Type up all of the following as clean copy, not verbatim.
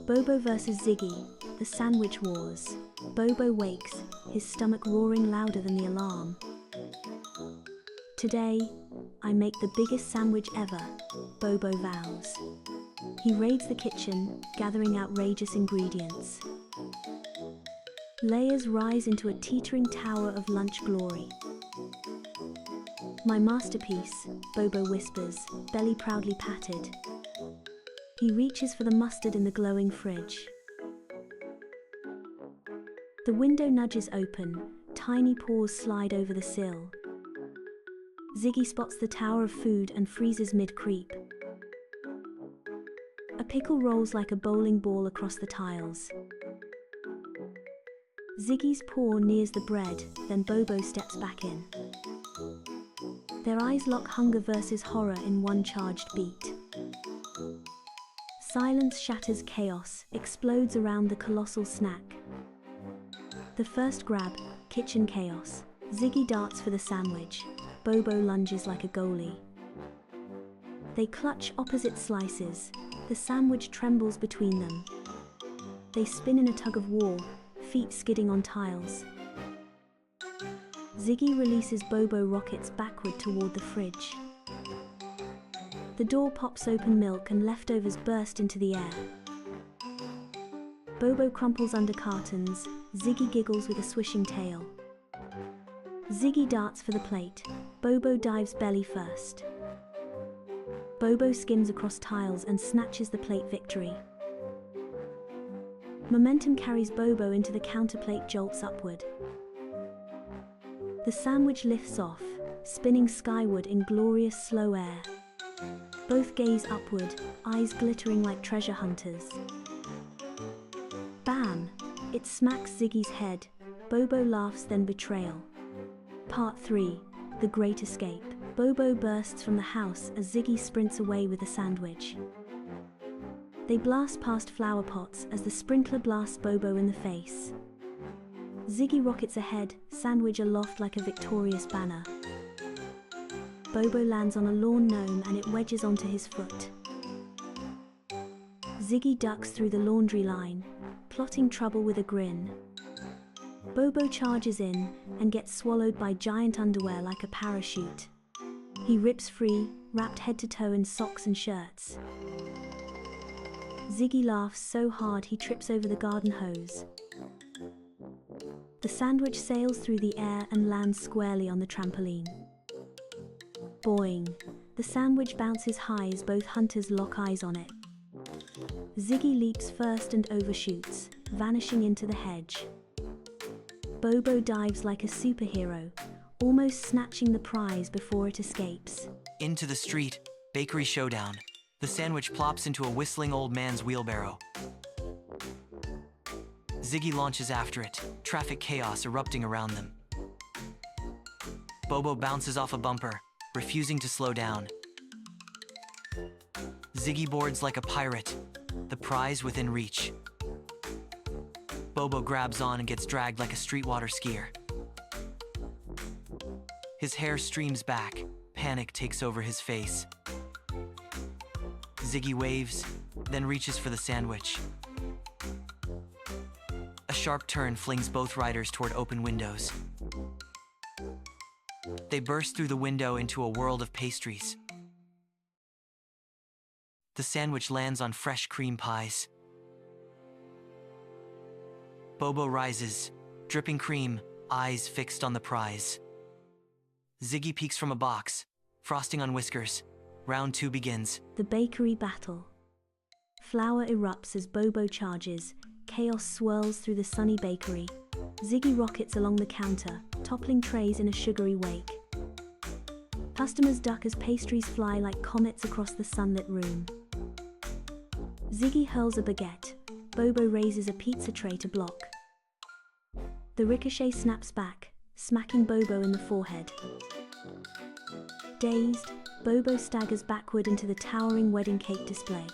Bobo vs. Ziggy, the sandwich wars. Bobo wakes, his stomach roaring louder than the alarm. Today, I make the biggest sandwich ever, Bobo vows. He raids the kitchen, gathering outrageous ingredients. Layers rise into a teetering tower of lunch glory. My masterpiece, Bobo whispers, belly proudly patted. He reaches for the mustard in the glowing fridge. The window nudges open, tiny paws slide over the sill. Ziggy spots the tower of food and freezes mid-creep. A pickle rolls like a bowling ball across the tiles. Ziggy's paw nears the bread, then Bobo steps back in. Their eyes lock hunger versus horror in one charged beat. Silence shatters chaos, explodes around the colossal snack. The first grab, kitchen chaos. Ziggy darts for the sandwich. Bobo lunges like a goalie. They clutch opposite slices. The sandwich trembles between them. They spin in a tug-of-war, feet skidding on tiles. Ziggy releases Bobo rockets backward toward the fridge. The door pops open, milk and leftovers burst into the air. Bobo crumples under cartons, Ziggy giggles with a swishing tail. Ziggy darts for the plate, Bobo dives belly first. Bobo skims across tiles and snatches the plate victory. Momentum carries Bobo into the counterplate, jolts upward. The sandwich lifts off, spinning skyward in glorious slow air. Both gaze upward, eyes glittering like treasure hunters. Bam! It smacks Ziggy's head. Bobo laughs, then betrayal. Part 3. The Great Escape. Bobo bursts from the house as Ziggy sprints away with the sandwich. They blast past flower pots as the sprinkler blasts Bobo in the face. Ziggy rockets ahead, sandwich aloft like a victorious banner. Bobo lands on a lawn gnome and it wedges onto his foot. Ziggy ducks through the laundry line, plotting trouble with a grin. Bobo charges in and gets swallowed by giant underwear like a parachute. He rips free, wrapped head to toe in socks and shirts. Ziggy laughs so hard he trips over the garden hose. The sandwich sails through the air and lands squarely on the trampoline. Boing! The sandwich bounces high as both hunters lock eyes on it. Ziggy leaps first and overshoots, vanishing into the hedge. Bobo dives like a superhero, almost snatching the prize before it escapes. Into the street, bakery showdown. The sandwich plops into a whistling old man's wheelbarrow. Ziggy launches after it, traffic chaos erupting around them. Bobo bounces off a bumper, refusing to slow down. Ziggy boards like a pirate, the prize within reach. Bobo grabs on and gets dragged like a streetwater skier. His hair streams back, panic takes over his face. Ziggy waves, then reaches for the sandwich. A sharp turn flings both riders toward open windows. They burst through the window into a world of pastries. The sandwich lands on fresh cream pies. Bobo rises, dripping cream, eyes fixed on the prize. Ziggy peeks from a box, frosting on whiskers. Round 2 begins. The bakery battle. Flour erupts as Bobo charges. Chaos swirls through the sunny bakery. Ziggy rockets along the counter, toppling trays in a sugary wake. Customers duck as pastries fly like comets across the sunlit room. Ziggy hurls a baguette. Bobo raises a pizza tray to block. The ricochet snaps back, smacking Bobo in the forehead. Dazed, Bobo staggers backward into the towering wedding cake display.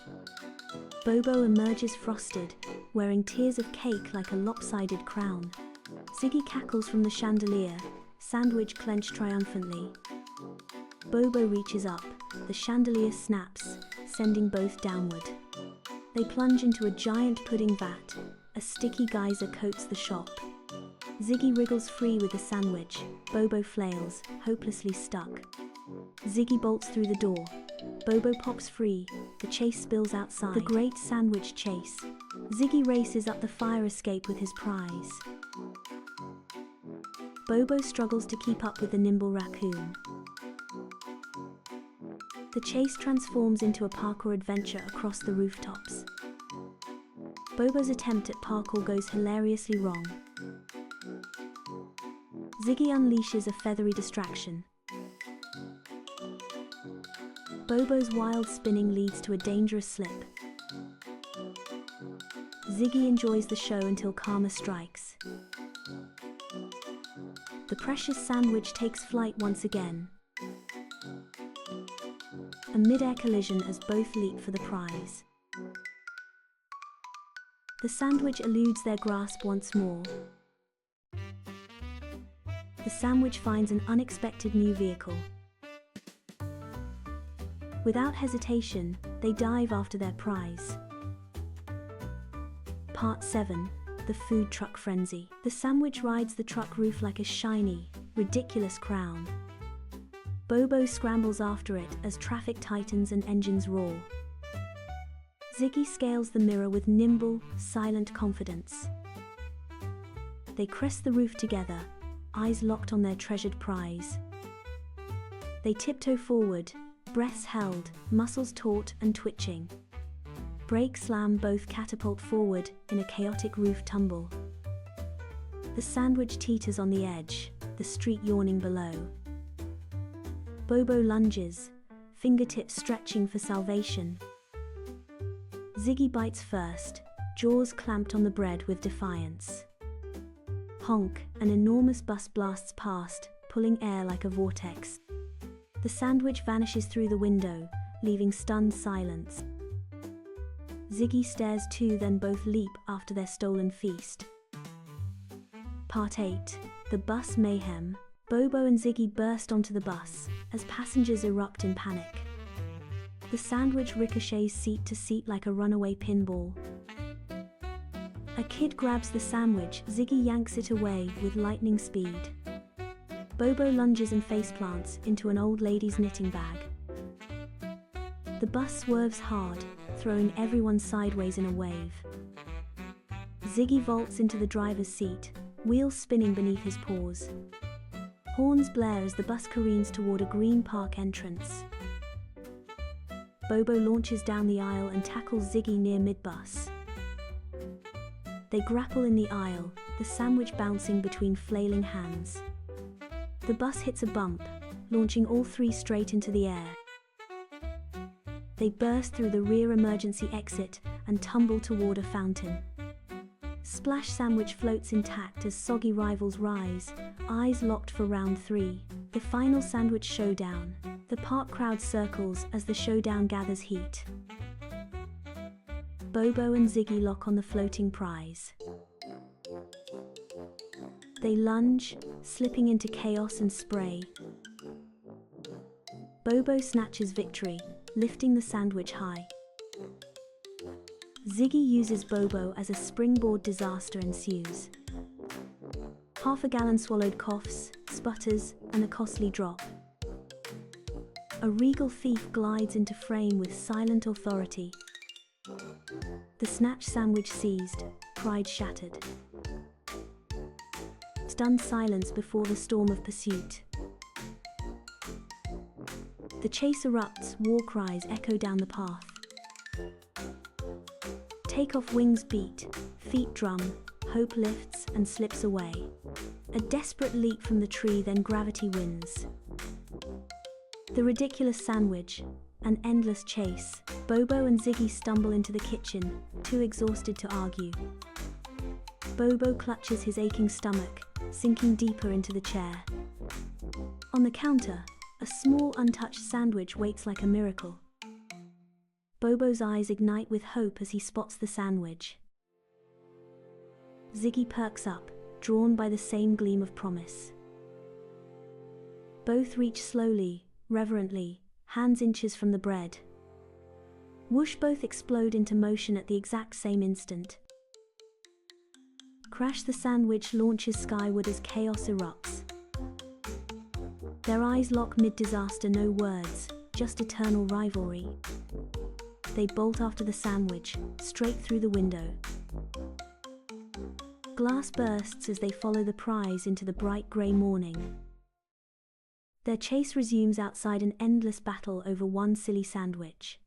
Bobo emerges frosted, wearing tiers of cake like a lopsided crown. Ziggy cackles from the chandelier, sandwich clenched triumphantly. Bobo reaches up, the chandelier snaps, sending both downward. They plunge into a giant pudding vat. A sticky geyser coats the shop. Ziggy wriggles free with the sandwich. Bobo flails, hopelessly stuck. Ziggy bolts through the door. Bobo pops free. The chase spills outside. The great sandwich chase. Ziggy races up the fire escape with his prize. Bobo struggles to keep up with the nimble raccoon. The chase transforms into a parkour adventure across the rooftops. Bobo's attempt at parkour goes hilariously wrong. Ziggy unleashes a feathery distraction. Bobo's wild spinning leads to a dangerous slip. Ziggy enjoys the show until karma strikes. The precious sandwich takes flight once again. A mid-air collision as both leap for the prize. The sandwich eludes their grasp once more. The sandwich finds an unexpected new vehicle. Without hesitation, they dive after their prize. Part 7. The Food Truck Frenzy. The sandwich rides the truck roof like a shiny, ridiculous crown. Bobo scrambles after it as traffic tightens and engines roar. Ziggy scales the mirror with nimble, silent confidence. They crest the roof together, eyes locked on their treasured prize. They tiptoe forward, breaths held, muscles taut and twitching. Brake slam, both catapult forward in a chaotic roof tumble. The sandwich teeters on the edge, the street yawning below. Bobo lunges, fingertips stretching for salvation. Ziggy bites first, jaws clamped on the bread with defiance. Honk, an enormous bus blasts past, pulling air like a vortex. The sandwich vanishes through the window, leaving stunned silence. Ziggy stares too, then both leap after their stolen feast. Part 8. The Bus Mayhem. Bobo and Ziggy burst onto the bus as passengers erupt in panic. The sandwich ricochets seat to seat like a runaway pinball. A kid grabs the sandwich, Ziggy yanks it away with lightning speed. Bobo lunges and faceplants into an old lady's knitting bag. The bus swerves hard, throwing everyone sideways in a wave. Ziggy vaults into the driver's seat, wheels spinning beneath his paws. Horns blare as the bus careens toward a green park entrance. Bobo launches down the aisle and tackles Ziggy near mid-bus. They grapple in the aisle, the sandwich bouncing between flailing hands. The bus hits a bump, launching all three straight into the air. They burst through the rear emergency exit and tumble toward a fountain. Splash sandwich floats intact as soggy rivals rise, eyes locked for round 3. The final sandwich showdown. The park crowd circles as the showdown gathers heat. Bobo and Ziggy lock on the floating prize. They lunge, slipping into chaos and spray. Bobo snatches victory, lifting the sandwich high. Ziggy uses Bobo as a springboard. Disaster ensues. Half a gallon swallowed, coughs, sputters, and a costly drop. A regal thief glides into frame with silent authority. The snatched sandwich seized, pride shattered. Stunned silence before the storm of pursuit. The chase erupts, war cries echo down the path. Takeoff wings beat, feet drum, hope lifts and slips away. A desperate leap from the tree, then gravity wins. The ridiculous sandwich, an endless chase. Bobo and Ziggy stumble into the kitchen, too exhausted to argue. Bobo clutches his aching stomach, sinking deeper into the chair. On the counter, a small untouched sandwich waits like a miracle. Bobo's eyes ignite with hope as he spots the sandwich. Ziggy perks up, drawn by the same gleam of promise. Both reach slowly, reverently, hands inches from the bread. Whoosh, both explode into motion at the exact same instant. Crash, the sandwich launches skyward as chaos erupts. Their eyes lock mid-disaster, no words, just eternal rivalry. They bolt after the sandwich, straight through the window. Glass bursts as they follow the prize into the bright grey morning. Their chase resumes outside, an endless battle over one silly sandwich.